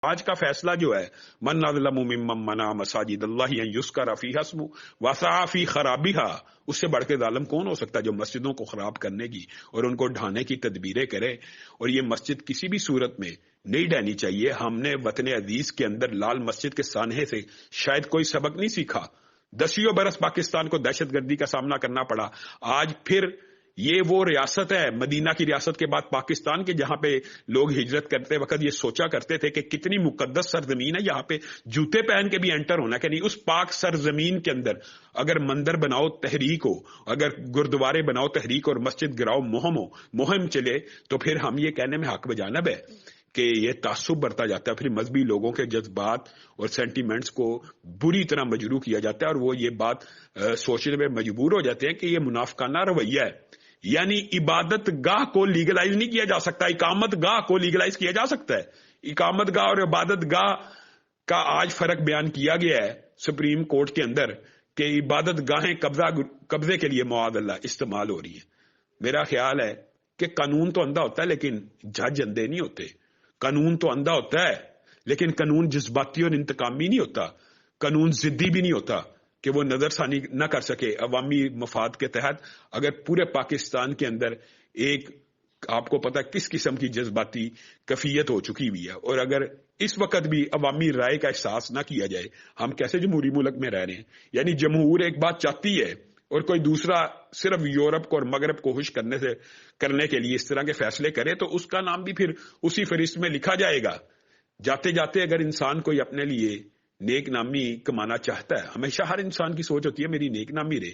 آج کا فیصلہ جو ہے من اظلم ممن منع مساجد اللہ ان یذکر فیہا اسمہ وسعی فی خرابہا، اس سے بڑھ کے ظالم کون ہو سکتا ہے جو مسجدوں کو خراب کرنے کی اور ان کو ڈھانے کی تدبیریں کرے. اور یہ مسجد کسی بھی صورت میں نہیں ڈھانی چاہیے. ہم نے وطن عزیز کے اندر لال مسجد کے سانحے سے شاید کوئی سبق نہیں سیکھا. دسیوں برس پاکستان کو دہشت گردی کا سامنا کرنا پڑا. آج پھر یہ وہ ریاست ہے مدینہ کی ریاست کے بعد پاکستان کے جہاں پہ لوگ ہجرت کرتے وقت یہ سوچا کرتے تھے کہ کتنی مقدس سرزمین ہے، یہاں پہ جوتے پہن کے بھی انٹر ہونا کہ نہیں. اس پاک سرزمین کے اندر اگر مندر بناؤ تحریک ہو، اگر گردوارے بناؤ تحریک اور مسجد گراؤ مہم چلے، تو پھر ہم یہ کہنے میں حق بجانب ہے کہ یہ تعصب برتا جاتا ہے. پھر مذہبی لوگوں کے جذبات اور سینٹیمنٹس کو بری طرح مجروح کیا جاتا ہے اور وہ یہ بات سوچنے میں مجبور ہو جاتے ہیں کہ یہ منافقانہ رویہ ہے. یعنی عبادت گاہ کو لیگلائز نہیں کیا جا سکتا، اقامت گاہ کو لیگلائز کیا جا سکتا ہے. اقامت گاہ اور عبادت گاہ کا آج فرق بیان کیا گیا ہے سپریم کورٹ کے اندر کہ عبادت گاہیں قبضے کے لیے معاذ اللہ استعمال ہو رہی ہیں. میرا خیال ہے کہ قانون تو اندھا ہوتا ہے لیکن جج اندھے نہیں ہوتے. قانون تو اندھا ہوتا ہے لیکن قانون جذباتی اور انتقامی نہیں ہوتا. قانون ضدی بھی نہیں ہوتا کہ وہ نظر ثانی نہ کر سکے عوامی مفاد کے تحت. اگر پورے پاکستان کے اندر ایک آپ کو پتا کس قسم کی جذباتی کیفیت ہو چکی ہوئی ہے اور اگر اس وقت بھی عوامی رائے کا احساس نہ کیا جائے، ہم کیسے جمہوری ملک میں رہ رہے ہیں؟ یعنی جمہور ایک بات چاہتی ہے اور کوئی دوسرا صرف یورپ کو اور مغرب کو خوش کرنے کے لیے اس طرح کے فیصلے کرے تو اس کا نام بھی پھر اسی فہرست میں لکھا جائے گا. جاتے جاتے اگر انسان کوئی اپنے لیے نیک نامی کمانا چاہتا ہے، ہمیشہ ہر انسان کی سوچ ہوتی ہے میری نیک نامی رہے،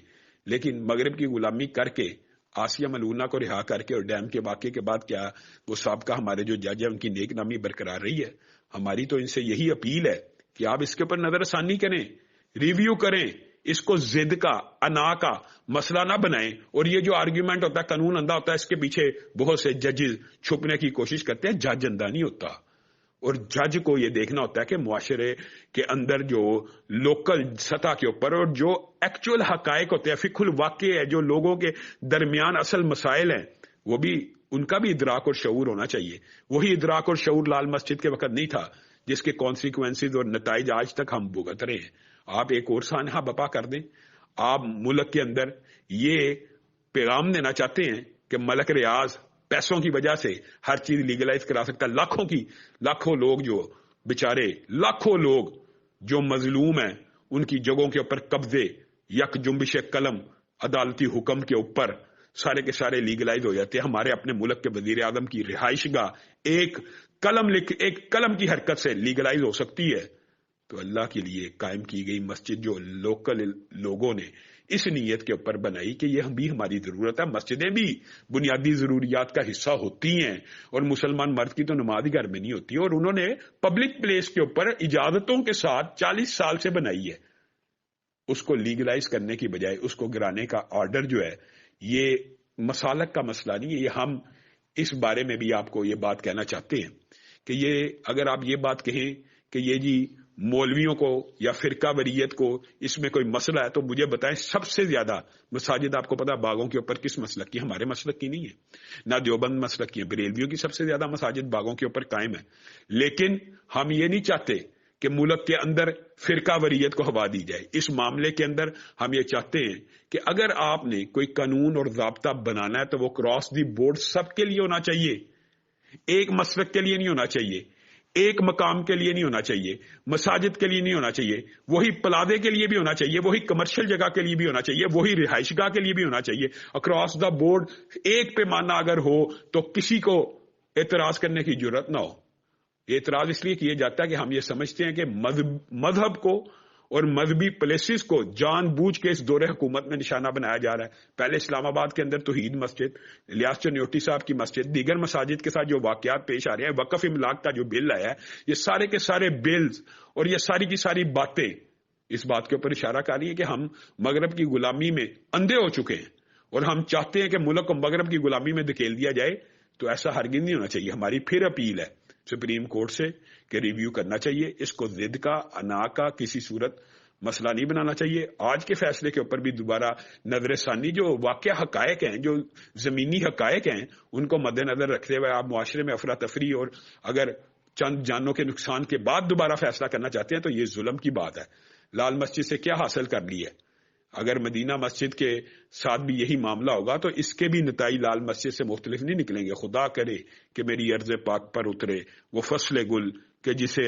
لیکن مغرب کی غلامی کر کے آسیہ ملونہ کو رہا کر کے اور ڈیم کے واقعے کے بعد کیا وہ سابقہ ہمارے جو جج ہیں ان کی نیک نامی برقرار رہی ہے؟ ہماری تو ان سے یہی اپیل ہے کہ آپ اس کے اوپر نظر ثانی کریں، ریویو کریں، اس کو ضد کا انا کا مسئلہ نہ بنائیں. اور یہ جو آرگیومنٹ ہوتا ہے قانون اندھا ہوتا ہے، اس کے پیچھے بہت سے ججز چھپنے کی کوشش کرتے ہیں. جج اندھا نہیں ہوتا اور جج کو یہ دیکھنا ہوتا ہے کہ معاشرے کے اندر جو لوکل سطح کے اوپر اور جو ایکچوئل حقائق ہوتے ہیں، فقہ الواقع ہے، جو لوگوں کے درمیان اصل مسائل ہیں، وہ بھی ان کا بھی ادراک اور شعور ہونا چاہیے. وہی ادراک اور شعور لال مسجد کے وقت نہیں تھا جس کے کانسیکوینسز اور نتائج آج تک ہم بھگت رہے ہیں. آپ ایک اور سانحہ بپا کر دیں. آپ ملک کے اندر یہ پیغام دینا چاہتے ہیں کہ ملک ریاض پیسوں کی وجہ سے ہر چیز لیگلائز کرا سکتا ہے. لاکھوں لوگ جو بےچارے، لاکھوں لوگ جو مظلوم ہیں، ان کی جگہوں کے اوپر قبضے یک جنبش قلم عدالتی حکم کے اوپر سارے کے سارے لیگلائز ہو جاتے ہیں. ہمارے اپنے ملک کے وزیر اعظم کی رہائش گاہ ایک قلم کی حرکت سے لیگلائز ہو سکتی ہے. تو اللہ کے لیے قائم کی گئی مسجد جو لوکل لوگوں نے اس نیت کے اوپر بنائی کہ یہ بھی ہماری ضرورت ہے. مسجدیں بھی بنیادی ضروریات کا حصہ ہوتی ہیں اور مسلمان مرد کی تو نماز ہی گھر میں نہیں ہوتی. اور انہوں نے پبلک پلیس کے اوپر اجازتوں کے ساتھ 40 سال سے بنائی ہے. اس کو لیگلائز کرنے کی بجائے اس کو گرانے کا آرڈر جو ہے یہ مسالک کا مسئلہ نہیں ہے. یہ ہم اس بارے میں بھی آپ کو یہ بات کہنا چاہتے ہیں کہ یہ اگر آپ یہ بات کہیں کہ یہ جی مولویوں کو یا فرقہ وریت کو اس میں کوئی مسئلہ ہے تو مجھے بتائیں سب سے زیادہ مساجد آپ کو پتا باغوں کے اوپر کس مسلک کی؟ ہمارے مسلک کی نہیں ہے، نہ دیوبند مسلک کی ہے. بریلویوں کی سب سے زیادہ مساجد باغوں کے اوپر قائم ہے. لیکن ہم یہ نہیں چاہتے کہ ملک کے اندر فرقہ وریت کو ہوا دی جائے. اس معاملے کے اندر ہم یہ چاہتے ہیں کہ اگر آپ نے کوئی قانون اور ضابطہ بنانا ہے تو وہ کراس دی بورڈ سب کے لیے ہونا چاہیے. ایک مسلک کے لیے نہیں ہونا چاہیے، ایک مقام کے لیے نہیں ہونا چاہیے، مساجد کے لیے نہیں ہونا چاہیے، وہی پلازے کے لیے بھی ہونا چاہیے، وہی کمرشل جگہ کے لیے بھی ہونا چاہیے، وہی رہائش گاہ کے لیے بھی ہونا چاہیے. اکراس دا بورڈ ایک پیمانہ اگر ہو تو کسی کو اعتراض کرنے کی جرت نہ ہو. اعتراض اس لیے کیے جاتا ہے کہ ہم یہ سمجھتے ہیں کہ مذہب کو اور مذہبی پلیسز کو جان بوجھ کے اس دور حکومت میں نشانہ بنایا جا رہا ہے. پہلے اسلام آباد کے اندر توحید مسجد، الیاس چنیوٹی صاحب کی مسجد، دیگر مساجد کے ساتھ جو واقعات پیش آ رہے ہیں، وقف املاک کا جو بل آیا ہے، یہ سارے کے سارے بلز اور یہ ساری کی ساری باتیں اس بات کے اوپر اشارہ کر رہی ہے کہ ہم مغرب کی غلامی میں اندھے ہو چکے ہیں اور ہم چاہتے ہیں کہ ملک کو مغرب کی غلامی میں دھکیل دیا جائے. تو ایسا ہرگز نہیں ہونا چاہیے. ہماری پھر اپیل ہے سپریم کورٹ سے کہ ریویو کرنا چاہیے. اس کو ضد کا انا کا کسی صورت مسئلہ نہیں بنانا چاہیے. آج کے فیصلے کے اوپر بھی دوبارہ نظر ثانی جو واقعہ حقائق ہیں، جو زمینی حقائق ہیں، ان کو مد نظر رکھتے ہوئے آپ معاشرے میں افراتفری اور اگر چند جانوں کے نقصان کے بعد دوبارہ فیصلہ کرنا چاہتے ہیں تو یہ ظلم کی بات ہے۔ لال مسجد سے کیا حاصل کر لی ہے؟ اگر مدینہ مسجد کے ساتھ بھی یہی معاملہ ہوگا تو اس کے بھی نتائج لال مسجد سے مختلف نہیں نکلیں گے۔ خدا کرے کہ میری عرض پاک پر اترے وہ فصل گل کہ جسے